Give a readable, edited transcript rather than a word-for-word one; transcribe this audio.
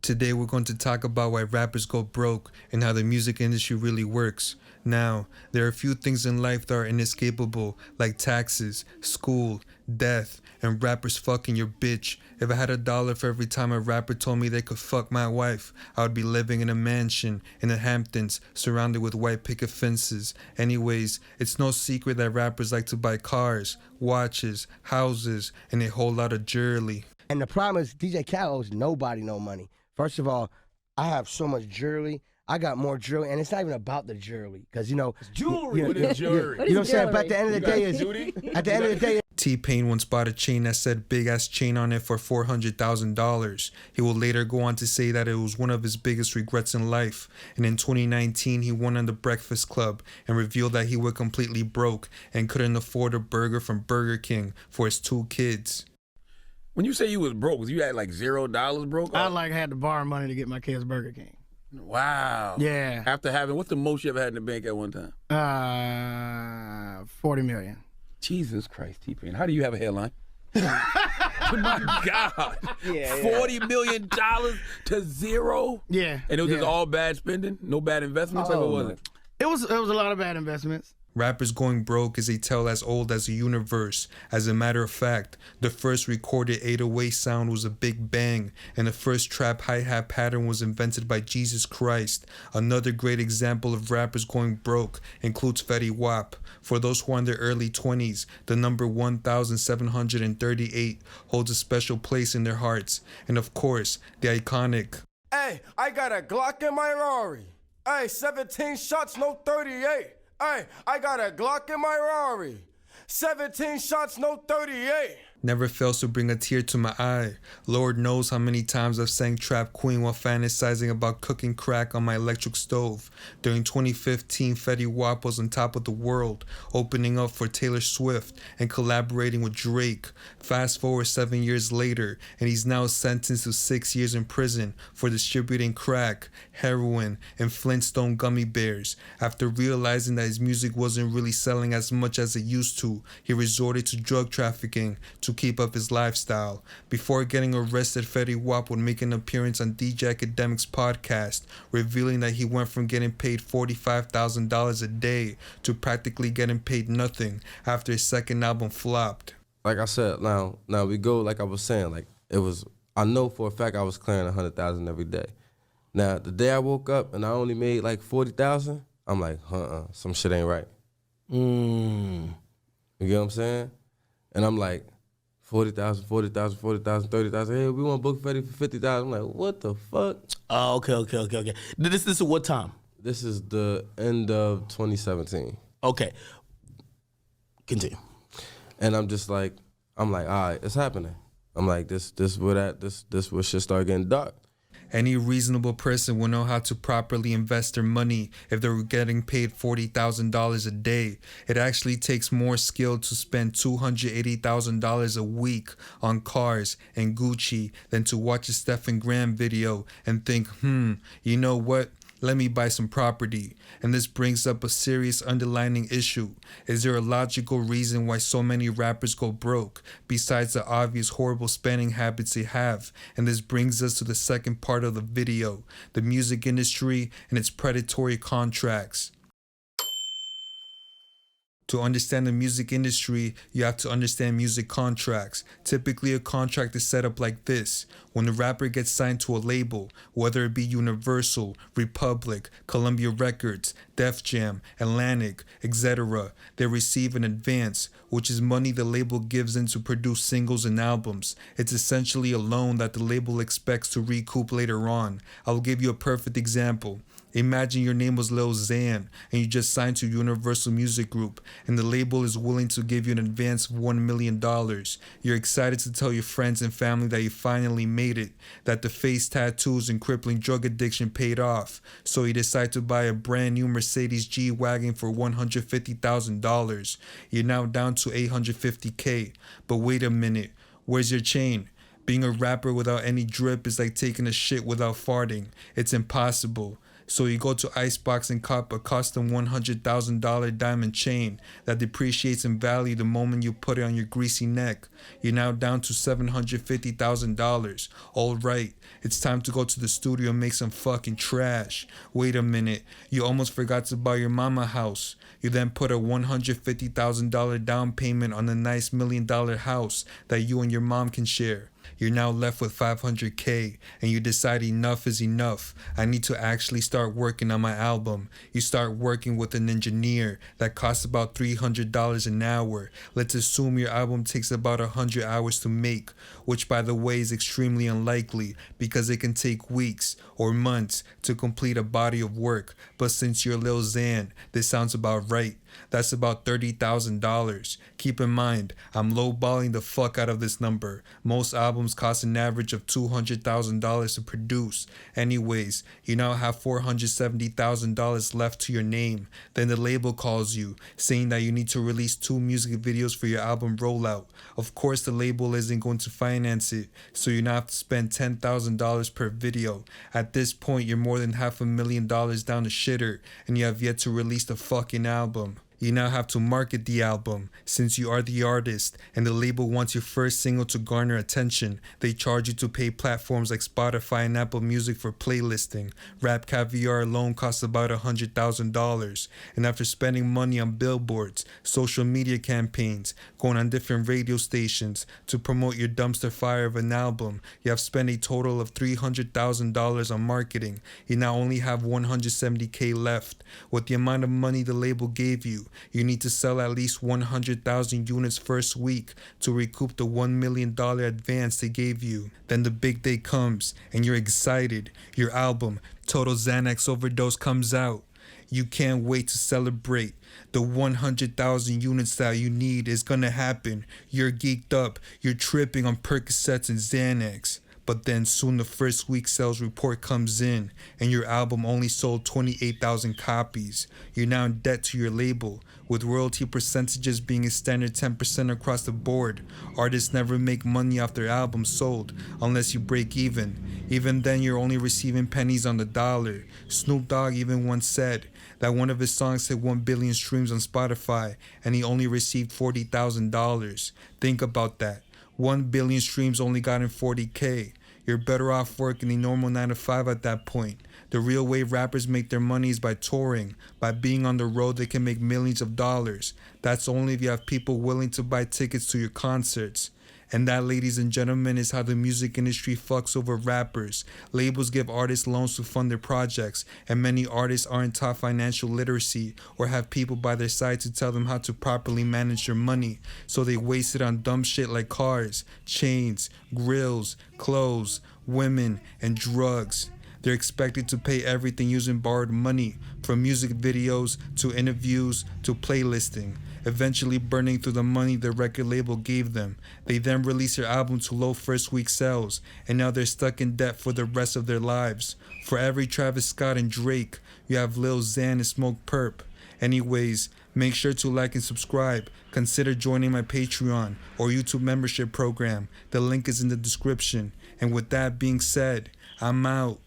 Today we're going to talk about why rappers go broke and how the music industry really works. Now, there are a few things in life that are inescapable, like taxes, school, death, and rappers fucking your bitch. If I had $1 for every time a rapper told me they could fuck my wife, I would be living in a mansion in the Hamptons, surrounded with white picket fences. Anyways, it's no secret that rappers like to buy cars, watches, houses, and a whole lot of jewelry. And the problem is DJ Khaled owes nobody no money. First of all, I have so much jewelry. I got more jewelry, and it's not even about the jewelry, because it's jewelry. What is jewelry? You know what I'm saying? But at the end of the day, at the end of the day, T-Pain once bought a chain that said big ass chain on it for $400,000. He will later go on to say that it was one of his biggest regrets in life. And in 2019, he went on the Breakfast Club and revealed that he was completely broke and couldn't afford a burger from Burger King for his 2 kids. When you say you was broke, was you at like $0 broke? I had to borrow money to get my kids Burger King. Wow. Yeah. After having, what's the most you ever had in the bank at one time? 40 million. Jesus Christ, T-Pain. How do you have a hairline? My God. Yeah, $40 million to zero? Yeah. And it was just all bad spending? No bad investments? Or what was it? It was a lot of bad investments. Rappers going broke is a tale as old as the universe. As a matter of fact, the first recorded 808 sound was a big bang, and the first trap hi-hat pattern was invented by Jesus Christ. Another great example of rappers going broke includes Fetty Wap. For those who are in their early 20s, the number 1,738 holds a special place in their hearts. And of course, the iconic, "Hey, I got a Glock in my Rari. Hey, 17 shots, no 38. Hey, I got a Glock in my Rari. 17 shots, no 38. never fails to bring a tear to my eye. Lord knows how many times I've sang Trap Queen while fantasizing about cooking crack on my electric stove. During 2015, Fetty Wap was on top of the world, opening up for Taylor Swift and collaborating with Drake. Fast forward 7 years later, and he's now sentenced to 6 years in prison for distributing crack, heroin, and Flintstone gummy bears. After realizing that his music wasn't really selling as much as it used to, he resorted to drug trafficking to keep up his lifestyle. Before getting arrested, Fetty Wap would make an appearance on DJ Academic's podcast, revealing that he went from getting paid $45,000 a day to practically getting paid nothing after his second album flopped. Like I said, now we go, like I was saying, like it was, I know for a fact I was clearing 100,000 every day. Now, the day I woke up and I only made like 40,000, I'm like, some shit ain't right. You get what I'm saying? And I'm like, 40,000, 40,000, 40,000, 30,000. Hey, we want to book Fetty for 50,000. I'm like, what the fuck? Oh, okay. This is what time? This is the end of 2017. Okay. Continue. And I'm like, all right, it's happening. I'm like, this where shit start getting dark. Any reasonable person will know how to properly invest their money if they're getting paid $40,000 a day. It actually takes more skill to spend $280,000 a week on cars and Gucci than to watch a Stephen Graham video and think, you know what? Let me buy some property. And this brings up a serious underlying issue. Is there a logical reason why so many rappers go broke, besides the obvious horrible spending habits they have? And this brings us to the second part of the video, the music industry and its predatory contracts. To understand the music industry, you have to understand music contracts. Typically, a contract is set up like this. When the rapper gets signed to a label, whether it be Universal, Republic, Columbia Records, Def Jam, Atlantic, etc., they receive an advance, which is money the label gives them to produce singles and albums. It's essentially a loan that the label expects to recoup later on. I'll give you a perfect example. Imagine your name was Lil Xan and you just signed to Universal Music Group and the label is willing to give you an advance of $1 million. You're excited to tell your friends and family that you finally made it, that the face tattoos and crippling drug addiction paid off. So you decide to buy a brand new Mercedes G-Wagon for $150,000. You're now down to $850K. But wait a minute, where's your chain? Being a rapper without any drip is like taking a shit without farting. It's impossible. So you go to Icebox and cop a custom $100,000 diamond chain that depreciates in value the moment you put it on your greasy neck. You're now down to $750,000. All right, it's time to go to the studio and make some fucking trash. Wait a minute, you almost forgot to buy your mama house. You then put a $150,000 down payment on a nice $1 million house that you and your mom can share. You're now left with $500K and you decide enough is enough. I need to actually start working on my album. You start working with an engineer that costs about $300 an hour. Let's assume your album takes about 100 hours to make, which by the way is extremely unlikely because it can take weeks or months to complete a body of work. But since you're Lil Xan, this sounds about right. That's about $30,000. Keep in mind, I'm lowballing the fuck out of this number. Most albums cost an average of $200,000 to produce. Anyways, you now have $470,000 left to your name. Then the label calls you, saying that you need to release 2 music videos for your album rollout. Of course, the label isn't going to finance it, so you now have to spend $10,000 per video. At this point, you're more than $500,000 down the shitter, and you have yet to release the fucking album. You now have to market the album. Since you are the artist and the label wants your first single to garner attention, they charge you to pay platforms like Spotify and Apple Music for playlisting. Rap Caviar alone costs about $100,000. And after spending money on billboards, social media campaigns, going on different radio stations to promote your dumpster fire of an album, you have spent a total of $300,000 on marketing. You now only have $170K left. With the amount of money the label gave you, you need to sell at least 100,000 units first week to recoup the $1 million advance they gave you. Then the big day comes and you're excited. Your album, Total Xanax Overdose, comes out. You can't wait to celebrate. The 100,000 units that you need is gonna happen. You're geeked up. You're tripping on Percocets and Xanax. But then soon the first week sales report comes in and your album only sold 28,000 copies. You're now in debt to your label, with royalty percentages being a standard 10% across the board. Artists never make money off their albums sold unless you break even. Even then you're only receiving pennies on the dollar. Snoop Dogg even once said that one of his songs hit 1 billion streams on Spotify and he only received $40,000. Think about that. 1 billion streams only got in $40K. You're better off working a normal 9 to 5 at that point. The real way rappers make their money is by touring. By being on the road, they can make millions of dollars. That's only if you have people willing to buy tickets to your concerts. And that, ladies and gentlemen, is how the music industry fucks over rappers. Labels give artists loans to fund their projects, and many artists aren't taught financial literacy or have people by their side to tell them how to properly manage their money. So they waste it on dumb shit like cars, chains, grills, clothes, women, and drugs. They're expected to pay everything using borrowed money, from music videos to interviews to playlisting, eventually burning through the money the record label gave them. They then release their album to low first week sales, and now they're stuck in debt for the rest of their lives. For every Travis Scott and Drake, you have Lil Xan and Smoke Perp. Anyways, make sure to like and subscribe. Consider joining my Patreon or YouTube membership program. The link is in the description. And with that being said, I'm out.